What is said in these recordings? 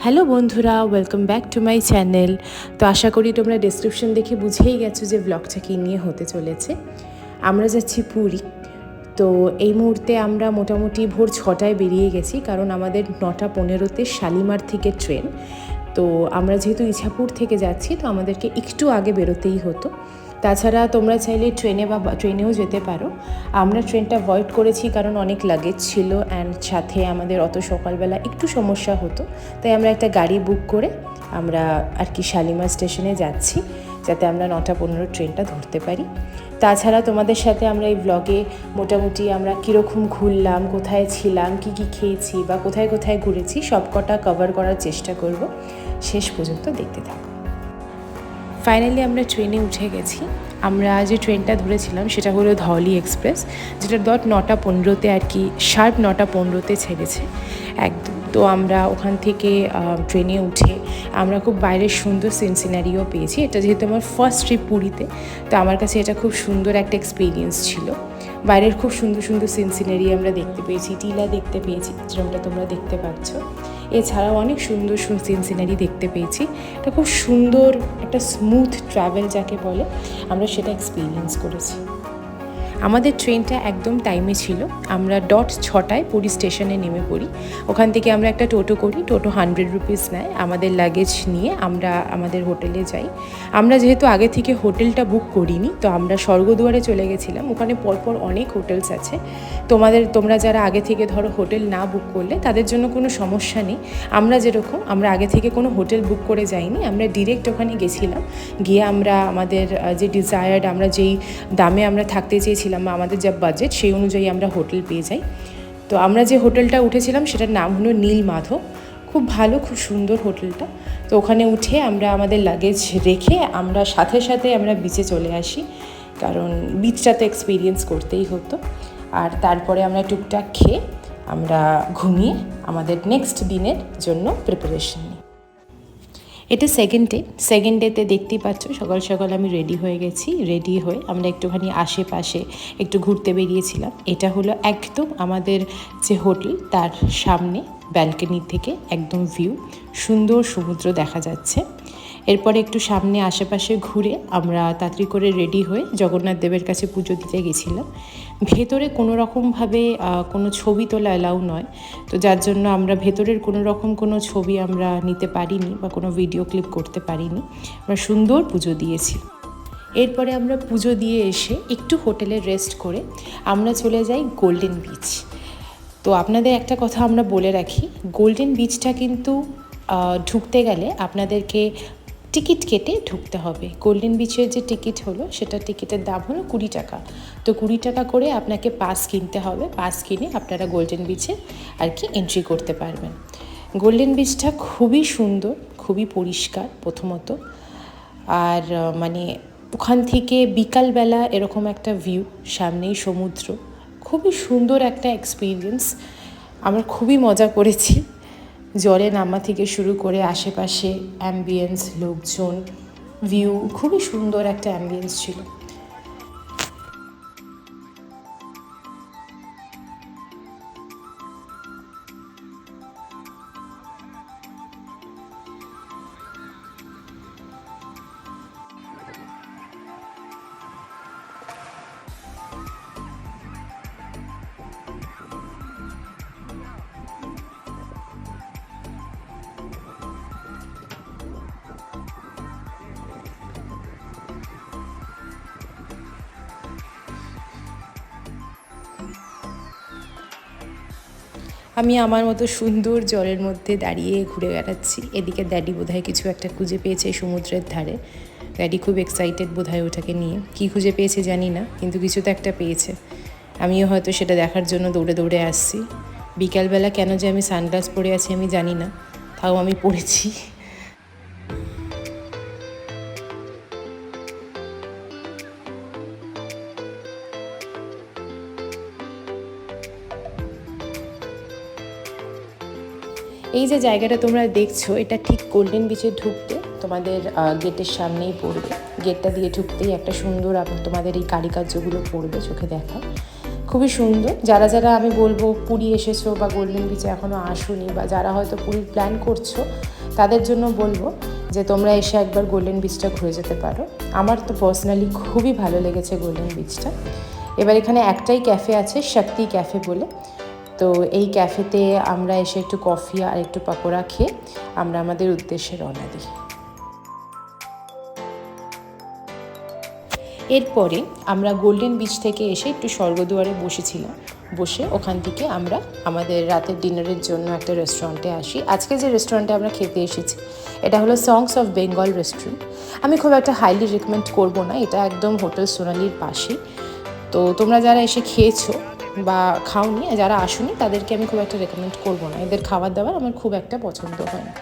Hello বন্ধুরা, welcome back to my channel. তো আশা করি তোমরা ডেসক্রিপশন দেখে বুঝেই গেছো যে ব্লগটা কী নিয়ে হতে চলেছে। আমরা যাচ্ছি পুরী। তো এই মুহূর্তে আমরা মোটামুটি ভোর 6টায় বেরিয়ে গেছি, কারণ আমাদের 9:15-তে শালিমার থেকে ট্রেন। তো আমরা যেহেতু ইছাপুর থেকে যাচ্ছি, তো আমাদেরকে একটু আগে বেরোতেই হতো। তাছাড়া তোমরা চাইলে ট্রেনেও যেতে পারো। আমরা ট্রেনটা অ্যাভয়েড করেছি কারণ অনেক লাগেজ ছিল অ্যান্ড সাথে আমাদের অত সকালবেলা একটু সমস্যা হতো, তাই আমরা একটা গাড়ি বুক করে আমরা আর কি শালিমার স্টেশনে যাচ্ছি, যাতে আমরা 9:15 ট্রেনটা ধরতে পারি। তাছাড়া তোমাদের সাথে আমরা এই ব্লগে মোটামুটি আমরা কীরকম ঘুরলাম, কোথায় ছিলাম, কী কী খেয়েছি বা কোথায় কোথায় ঘুরেছি সবকটা কভার করার চেষ্টা করব। শেষ পর্যন্ত দেখতে থাকো। ফাইনালি আমরা ট্রেনে উঠে গেছি। আমরা যে ট্রেনটা ধরেছিলাম সেটা হলো ধওলি এক্সপ্রেস, যেটা 9:15-তে আর কি শার্প 9:15-তে ছেড়েছে একদম। তো আমরা ওখান থেকে ট্রেনে উঠে আমরা খুব বাইরের সুন্দর সিনারিও পেয়েছি। এটা যেহেতু আমার ফার্স্ট ট্রিপ পুরীতে, তো আমার কাছে এটা খুব সুন্দর একটা এক্সপিরিয়েন্স ছিল। বাইরের খুব সুন্দর সুন্দর সিনারি আমরা দেখতে পেয়েছি, টিলা দেখতে পেয়েছি যেরকমটা তোমরা দেখতে পাচ্ছ। এছাড়াও অনেক সুন্দর সিনারি দেখতে পেয়েছি। এটা খুব সুন্দর একটা স্মুথ ট্রাভেল যাকে বলে, আমরা সেটা এক্সপিরিয়েন্স করেছি। আমাদের ট্রেনটা একদম টাইমে ছিল। আমরা 6টায় পুরী স্টেশনে নেমে পড়ি। ওখান থেকে আমরা একটা টোটো করি, টোটো 100 রুপিস নেয়। আমাদের লাগেজ নিয়ে আমরা আমাদের হোটেলে যাই। আমরা যেহেতু আগে থেকে হোটেলটা বুক করিনি, তো আমরা স্বর্গদুয়ারে চলে গেছিলাম। ওখানে পরপর অনেক হোটেলস আছে। তোমরা যারা আগে থেকে ধরো হোটেল না বুক করলে তাদের জন্য কোনো সমস্যা নেই। আমরা আগে থেকে কোনো হোটেল বুক করে যাইনি, আমরা ডিরেক্ট ওখানে গেছিলাম। গিয়ে আমরা আমাদের যে ডিজায়ার্ড, আমরা যেই দামে আমরা থাকতে চেয়েছিলাম বা আমাদের যা বাজেট, সেই অনুযায়ী আমরা হোটেল পেয়ে যাই। তো আমরা যে হোটেলটা উঠেছিলাম সেটার নাম হলো নীলমাধব। খুব ভালো, খুব সুন্দর হোটেলটা। তো ওখানে উঠে আমরা আমাদের লাগেজ রেখে আমরা সাথে সাথে আমরা বিচে চলে আসি, কারণ বিচটা তো এক্সপিরিয়েন্স করতেই হতো। আর তারপরে আমরা টুকটাক খেয়ে আমরা ঘুমিয়ে আমাদের নেক্সট দিনের জন্য প্রিপারেশন নিই। এটা সেকেন্ড ডেতে দেখতেই পাচ্ছ সকাল সকাল আমি রেডি হয়ে গেছি। রেডি হয়ে আমরা একটুখানি আশেপাশে একটু ঘুরতে বেরিয়েছিলাম। এটা হলো একদম আমাদের যে হোটেল তার সামনে ব্যালকনি থেকে একদম ভিউ, সুন্দর সমুদ্র দেখা যাচ্ছে। এরপরে একটু সামনে আশেপাশে ঘুরে আমরা তাড়াতাড়ি করে রেডি হয়ে জগন্নাথ দেবের কাছে পুজো দিতে গেছিলাম। ভেতরে কোনো রকমভাবে কোনো ছবি তোলা অ্যালাউ নয়, তো যার জন্য আমরা ভেতরের কোনো ছবি আমরা নিতে পারিনি বা কোনো ভিডিও ক্লিপ করতে পারিনি। আমরা সুন্দর পুজো দিয়েছি। এরপরে আমরা পুজো দিয়ে এসে একটু হোটেলে রেস্ট করে আমরা চলে যাই গোল্ডেন বিচ। তো আপনাদের একটা কথা আমরা বলে রাখি, গোল্ডেন বিচটা কিন্তু ঢুকতে গেলে আপনাদেরকে টিকিট কেটে ঢুকতে হবে। গোল্ডেন বিচের যে টিকিট হলো, সেটা টিকিটের দাম হলো 20 টাকা। তো 20 টাকা করে আপনাকে পাস কিনতে হবে। পাস কিনে আপনারা গোল্ডেন বিচে আর কি এন্ট্রি করতে পারবেন। গোল্ডেন বিচটা খুবই সুন্দর, খুবই পরিষ্কার প্রথমত। আর মানে ওখান থেকে বিকালবেলা এরকম একটা ভিউ, সামনেই সমুদ্র, খুবই সুন্দর একটা এক্সপিরিয়েন্স। আমরা খুবই মজা করেছি। জলে নামা থেকে শুরু করে আশেপাশে অ্যাম্বিয়েন্স, লোকজন, ভিউ, খুবই সুন্দর একটা অ্যাম্বিয়েন্স ছিল। আমি আমার মতো সুন্দর জলের মধ্যে দাঁড়িয়ে ঘুরে বেড়াচ্ছি। এদিকে ড্যাডি বোধহয় কিছু একটা খুঁজে পেয়েছে সমুদ্রের ধারে। ড্যাডি খুব এক্সাইটেড বোধহয় ওটাকে নিয়ে। কী খুঁজে পেয়েছে জানি না, কিন্তু কিছু তো একটা পেয়েছে। আমিও হয়তো সেটা দেখার জন্য দৌড়ে দৌড়ে আসছি। বিকালবেলা কেন যে আমি সানগ্লাস পরে আছি আমি জানি না, তাও আমি পরেছি। এই যে জায়গাটা তোমরা দেখছো, এটা ঠিক গোল্ডেন বিচে ঢুকতে তোমাদের গেটের সামনেই পড়বে। গেটটা দিয়ে ঢুকতেই একটা সুন্দর তোমাদের এই কারুকার্যগুলো পড়বে, চোখে দেখা। খুবই সুন্দর। যারা যারা আমি বলবো পুরী এসেছো বা গোল্ডেন বিচে এখনও আসোনি, বা যারা হয়তো পুরীর প্ল্যান করছো, তাদের জন্য বলবো যে তোমরা এসে একবার গোল্ডেন বিচটা ঘুরে যেতে পারো। আমার তো পার্সোনালি খুবই ভালো লেগেছে গোল্ডেন বিচটা। এবার এখানে একটাই ক্যাফে আছে, শক্তি ক্যাফে বলে। তো এই ক্যাফেতে আমরা এসে একটু কফি আর একটু পকোড়া খেয়ে আমরা আমাদের উদ্দেশ্যে রওনা দিই। এরপরে আমরা গোল্ডেন বিচ থেকে এসে একটু স্বর্গদুয়ারে বসেছিলাম। বসে ওখান থেকে আমরা আমাদের রাতের ডিনারের জন্য একটা রেস্টুরেন্টে আসি। আজকে যে রেস্টুরেন্টে আমরা খেতে এসেছি এটা হলো সংস অফ বেঙ্গল রেস্টুরেন্ট। আমি খুব একটা হাইলি রেকমেন্ড করবো না, এটা একদম হোটেল সোনালির পাশেই। তো তোমরা যারা এসে খেয়েছো বা খাওনি, যারা আসুনি, তাদেরকে আমি খুব একটা রেকমেন্ড করবো না। এদের খাবার দাবার আমার খুব একটা পছন্দ হয় না।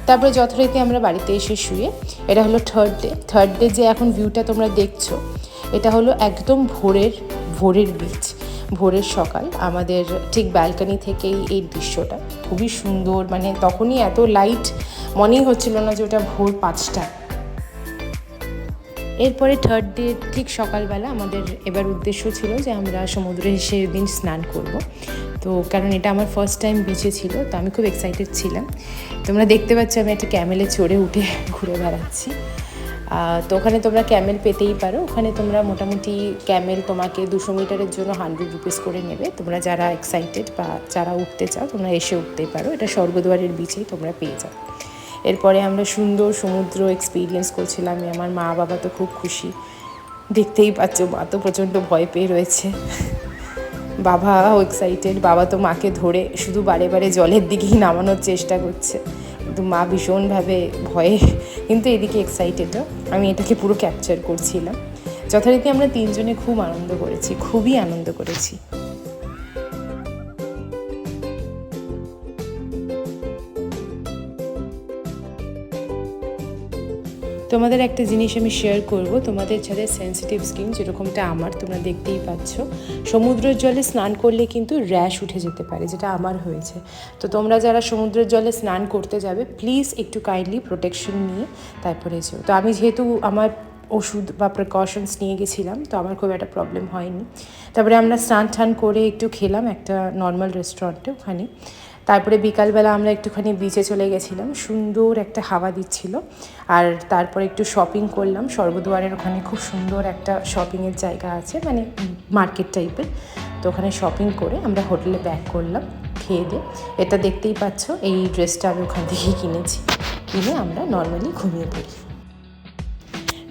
তারপরে যথারীতি আমরা বাড়িতে এসে শুয়ে, এটা হলো থার্ড ডে যে এখন ভিউটা তোমরা দেখছো, এটা হলো একদম ভোরের বিচ, ভোরের সকাল। আমাদের ঠিক ব্যালকনি থেকেই এই দৃশ্যটা খুবই সুন্দর, মানে তখনই এত লাইট মনেই হচ্ছিল না যে ওটা ভোর 5টা। এরপরে থার্ড ডে ঠিক সকালবেলা আমাদের এবার উদ্দেশ্য ছিল যে আমরা সমুদ্রে সেদিন স্নান করব। তো কারণ এটা আমার ফার্স্ট টাইম বিচে ছিল, তো আমি খুব এক্সাইটেড ছিলাম। তোমরা দেখতে পাচ্ছ আমি একটা ক্যামেলে চড়ে উঠে ঘুরে বেড়াচ্ছি। তো ওখানে তোমরা ক্যামেল পেতেই পারো। ওখানে তোমরা মোটামুটি ক্যামেল তোমাকে 200 মিটারের জন্য 100 রুপিস করে নেবে। তোমরা যারা এক্সাইটেড বা যারা উঠতে চাও তোমরা এসে উঠতেই পারো। এটা স্বর্গদুয়ারের বিচেই তোমরা পেয়ে যাও। এরপরে আমরা সুন্দর সমুদ্র এক্সপিরিয়েন্স করছিলাম। আমার মা বাবা তো খুব খুশি, দেখতেই পাচ্ছ মা তো প্রচণ্ড ভয় পেয়ে রয়েছে, বাবাও এক্সাইটেড। বাবা তো মাকে ধরে শুধু বারে বারে জলের দিকেই নামানোর চেষ্টা করছে, কিন্তু মা ভীষণভাবে ভয়ে, কিন্তু এদিকে এক্সাইটেডও। আমি এটাকে পুরো ক্যাপচার করছিলাম। যথারীতি আমরা 3 জনে খুব আনন্দ করেছি, খুবই আনন্দ করেছি। তোমাদের একটা জিনিস আমি শেয়ার করব, তোমাদের যাদের সেন্সিটিভ স্কিন যেরকমটা আমার, তোমরা দেখতেই পাচ্ছ সমুদ্রের জলে স্নান করলে কিন্তু র্যাশ উঠে যেতে পারে, যেটা আমার হয়েছে। তো তোমরা যারা সমুদ্রের জলে স্নান করতে যাবে প্লিজ একটু কাইন্ডলি প্রোটেকশন নিয়ে তারপরে যেও। তো আমি যেহেতু আমার ওষুধ বা প্রিকশনস নিয়ে গেছিলাম, তো আমার খুব একটা প্রবলেম হয়নি। তারপরে আমরা স্নান করে একটু খেলাম একটা নর্মাল রেস্টুরেন্টে ওখানে। তারপরে বিকালবেলা আমরা একটুখানি বিচে চলে গেছিলাম, সুন্দর একটা হাওয়া দিচ্ছিল। আর তারপরে একটু শপিং করলাম। স্বর্গদুয়ারের ওখানে খুব সুন্দর একটা শপিংয়ের জায়গা আছে, মানে মার্কেট টাইপের। তো ওখানে শপিং করে আমরা হোটেলে ব্যাক করলাম খেয়ে দিয়ে। এটা দেখতেই পাচ্ছ, এই ড্রেসটা আমি ওখান থেকেই কিনেছি। কিনে আমরা নর্মালি ঘুমিয়ে পড়ি।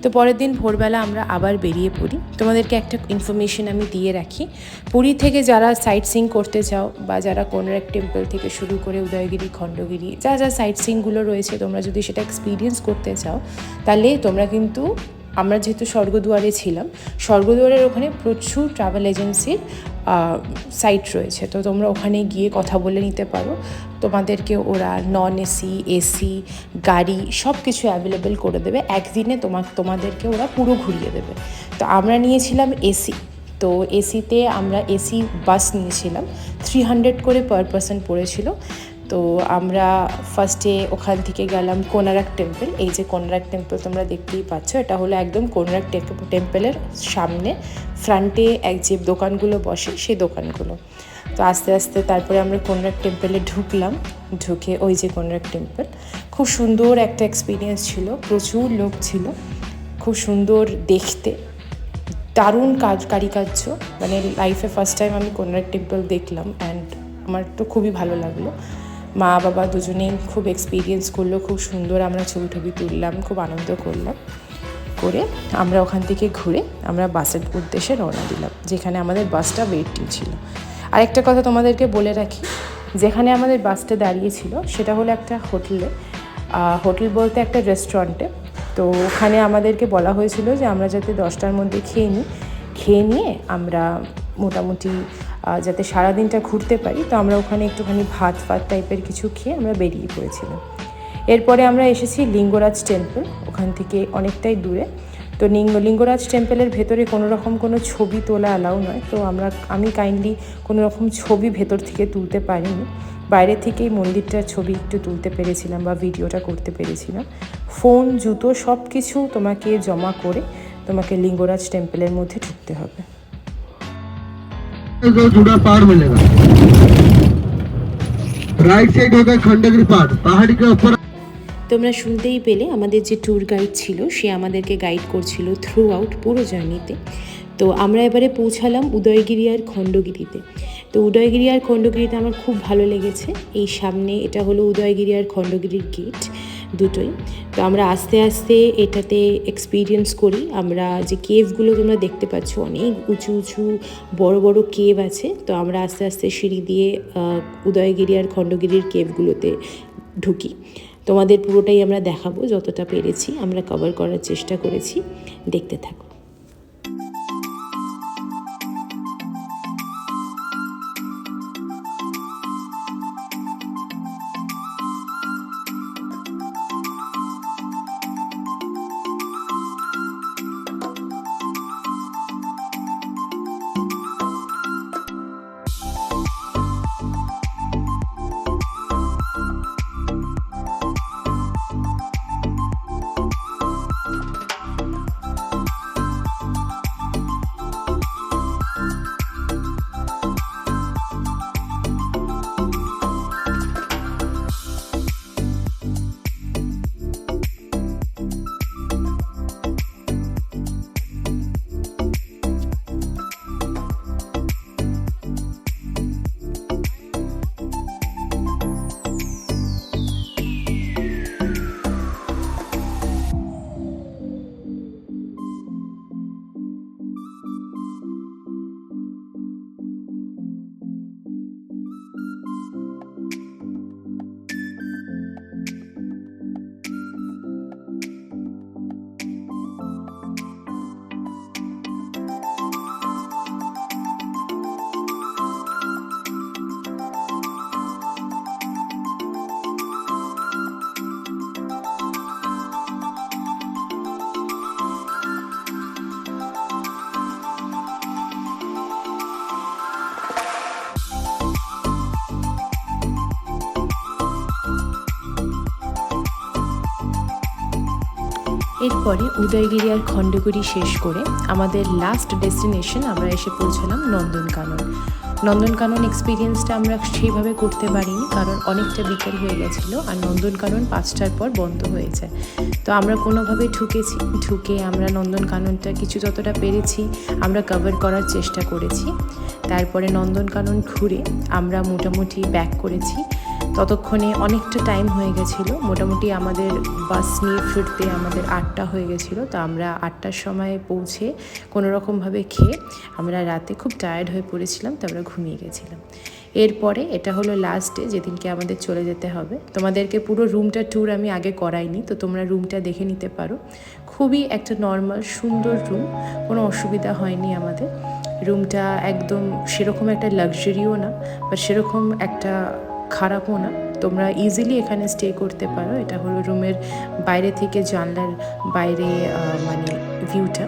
তো পরের দিন ভোরবেলা আমরা আবার বেরিয়ে পড়ি। তোমাদেরকে একটা ইনফরমেশন আমি দিয়ে রাখি, পুরী থেকে যারা সাইট সিইং করতে চাও বা যারা কোনারক টেম্পল থেকে শুরু করে উদয়গিরি, খণ্ডগিরি, যা সাইট সিইংগুলো রয়েছে, তোমরা যদি সেটা এক্সপিরিয়েন্স করতে চাও, তাহলে তোমরা কিন্তু, আমরা যেহেতু স্বর্গদুয়ারে ছিলাম, স্বর্গদুয়ারের ওখানে প্রচুর ট্রাভেল এজেন্সির সাইট রয়েছে। তো তোমরা ওখানে গিয়ে কথা বলে নিতে পারো। তোমাদেরকে ওরা নন এসি, এসি গাড়ি সব কিছু অ্যাভেলেবেল করে দেবে। একদিনে তোমাদেরকে ওরা পুরো ঘুরিয়ে দেবে। তো আমরা নিয়েছিলাম এসি। তো এসিতে আমরা এসি বাস নিয়েছিলাম, 300 করে পার পারসন পড়েছিল। তো আমরা ফার্স্টে ওখান থেকে গেলাম কোনারক টেম্পল। এই যে কোনারক টেম্পল তোমরা দেখতেই পাচ্ছ, এটা হলো একদম কোনারক টেম্পলের সামনে ফ্রন্টে যে দোকানগুলো বসে সেই দোকানগুলো। তো আস্তে আস্তে তারপরে আমরা কোনারক টেম্পলে ঢুকলাম। ঢুকে ওই যে কোনারক টেম্পল, খুব সুন্দর একটা এক্সপিরিয়েন্স ছিল। প্রচুর লোক ছিল, খুব সুন্দর দেখতে, দারুণ কারিকার্য। মানে লাইফে ফার্স্ট টাইম আমি কোনারক টেম্পল দেখলাম, অ্যান্ড আমার তো খুবই ভালো লাগলো। মা বাবা দুজনেই খুব এক্সপিরিয়েন্স করলো, খুব সুন্দর আমরা ছবি তুললাম, খুব আনন্দ করলাম। করে আমরা ওখান থেকে ঘুরে আমরা বাসের উদ্দেশ্যে রওনা দিলাম, যেখানে আমাদের বাসটা ওয়েটিং ছিল। আরেকটা কথা তোমাদেরকে বলে রাখি, যেখানে আমাদের বাসটা দাঁড়িয়েছিল সেটা হলো একটা হোটেলে, হোটেল বলতে একটা রেস্টুরেন্টে। তো ওখানে আমাদেরকে বলা হয়েছিল যে আমরা যাতে 10টার মধ্যে খেয়ে নিয়ে আমরা মোটামুটি যাতে সারাদিনটা ঘুরতে পারি। তো আমরা ওখানে একটুখানি ভাত টাইপের কিছু খেয়ে আমরা বেরিয়ে পড়েছিলাম। এরপরে আমরা এসেছি লিঙ্গরাজ টেম্পল, ওখান থেকে অনেকটাই দূরে। তো লিঙ্গরাজ টেম্পলের ভেতরে কোনো ছবি তোলা অ্যালাউ নয়। তো আমি কাইন্ডলি কোনো রকম ছবি ভেতর থেকে তুলতে পারিনি, বাইরে থেকেই মন্দিরটার ছবি একটু তুলতে পেরেছিলাম বা ভিডিওটা করতে পেরেছিলাম। ফোন, জুতো সব কিছু তোমাকে জমা করে তোমাকে লিঙ্গরাজ টেম্পলের মধ্যে ঢুকতে হবে। जो जुड़ा पहाड़ मिलेगा, राइट साइड होगा खंडगिरी पहाड़, पहाड़ी के ऊपर। তোমরা শুনতেই পেলে আমাদের যে ট্যুর গাইড ছিল সে আমাদেরকে গাইড করছিল থ্রু আউট পুরো জার্নিতে। তো আমরা এবারে পৌঁছালাম উদয়গিরি আর খণ্ডগিরিতে। তো উদয়গিরি আর খণ্ডগিরিতে আমার খুব ভালো লেগেছে। এই সামনে এটা হলো উদয়গিরি আর খণ্ডগিরির গেট দুটোই। তো আমরা আস্তে আস্তে এটাতে এক্সপিরিয়েন্স করি। আমরা যে কেভগুলো তোমরা দেখতে পাচ্ছ, অনেক উঁচু উঁচু বড় বড় কেভ আছে। তো আমরা আস্তে আস্তে সিঁড়ি দিয়ে উদয়গিরি আর খণ্ডগিরির কেভগুলোতে ঢুকি। তোমাদের পুরোটাই আমরা দেখাবো, যতটা পেরেছি আমরা কভার করার চেষ্টা করেছি। দেখতে থাকো। এরপরে উদয়গিরি আর খণ্ডগিরি শেষ করে আমাদের লাস্ট ডেস্টিনেশন আমরা এসে পৌঁছলাম নন্দনকানন। নন্দনকানন এক্সপিরিয়েন্সটা আমরা সেইভাবে করতে পারিনি, কারণ অনেকটা বিকেল হয়ে গেছিলো আর নন্দনকানন 5টার পর বন্ধ হয়ে যায়। তো আমরা কোনোভাবে ঢুকে আমরা নন্দনকাননটা কিছু যতটা পেরেছি আমরা কভার করার চেষ্টা করেছি। তারপরে নন্দনকানন ঘুরে আমরা মোটামুটি ব্যাক করেছি। ততক্ষণে অনেকটা টাইম হয়ে গেছিলো, মোটামুটি আমাদের বাস নিয়ে ফিরতে আমাদের 8টা হয়ে গেছিলো। তো আমরা 8টার সময় পৌঁছে কোনোরকমভাবে খেয়ে আমরা রাতে খুব টায়ার্ড হয়ে পড়েছিলাম, তো আমরা ঘুমিয়ে গেছিলাম। এরপরে এটা হলো লাস্ট ডে, যেদিনকে আমাদের চলে যেতে হবে। তোমাদেরকে পুরো রুমটা ট্যুর আমি আগে করাইনি, তো তোমরা রুমটা দেখে নিতে পারো। খুবই একটা নর্মাল সুন্দর রুম, কোনো অসুবিধা হয়নি আমাদের। রুমটা একদম সেরকম একটা লাক্সারিও না, বা সেরকম একটা খারাপও না। তোমরা ইজিলি এখানে স্টে করতে পারো। এটা হলো রুমের বাইরে থেকে জানলার বাইরে মানে ভিউটা।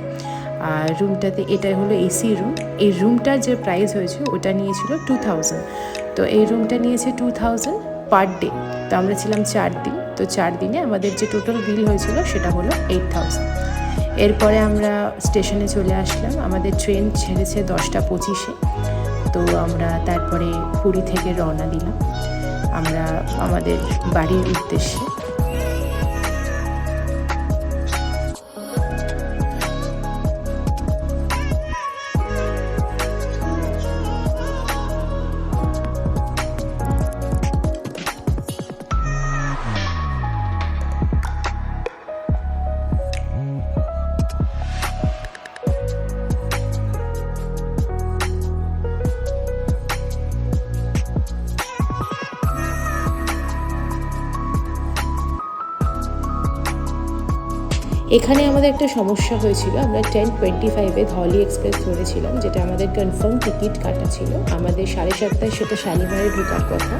আর রুমটাতে এটাই হলো এসি রুম। এই রুমটার যে প্রাইস হয়েছে ওটা নিয়েছিল 2000। তো এই রুমটা নিয়েছে 2000 পার ডে। তো আমরা ছিলাম 4 দিন। তো 4 দিনে আমাদের যে টোটাল বিল হয়েছিল সেটা হলো 8000। এরপরে আমরা স্টেশনে চলে আসলাম। আমাদের ট্রেন ছেড়েছে 10টা 25-এ। তো আমরা তারপরে পুরী থেকে রওনা দিলাম আমরা আমাদের বাড়ির উদ্দেশ্যে। এখানে আমাদের একটা সমস্যা হয়েছিল। আমরা 10:25-এ ধলি এক্সপ্রেস ধরেছিলাম, যেটা আমাদের কনফার্ম টিকিট কাটা ছিল। আমাদের 7:30টায় সেটা শালিমারে ঢোকার কথা,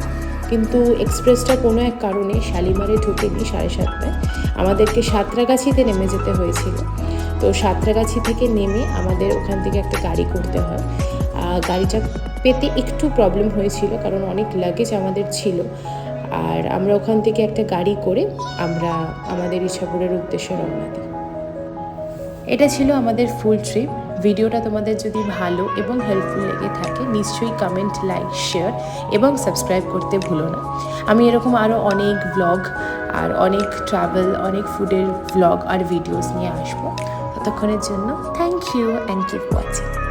কিন্তু এক্সপ্রেসটা কোনো এক কারণে শালিমারে ঢুকেনি 7:30টায়। আমাদেরকে সাঁতরাগাছিতে নেমে যেতে হয়েছিল। তো সাঁতরাগাছি থেকে নেমে আমাদের ওখান থেকে একটা গাড়ি করতে হয়। গাড়িটা পেতে একটু প্রবলেম হয়েছিল, কারণ অনেক লাগেজ আমাদের ছিল। আর আমরা ওখান থেকে একটা গাড়ি করে আমরা আমাদের ইছাপুরের উদ্দেশ্যে রওনা দিই। এটা ছিল আমাদের ফুল ট্রিপ। ভিডিওটা তোমাদের যদি ভালো এবং হেল্পফুল লেগে থাকে নিশ্চয়ই কমেন্ট, লাইক, শেয়ার এবং সাবস্ক্রাইব করতে ভুলো না। আমি এরকম আরও অনেক ব্লগ আর অনেক ট্রাভেল, অনেক ফুডের ব্লগ আর ভিডিওস নিয়ে আসবো। ততক্ষণের জন্য thank you and keep watching.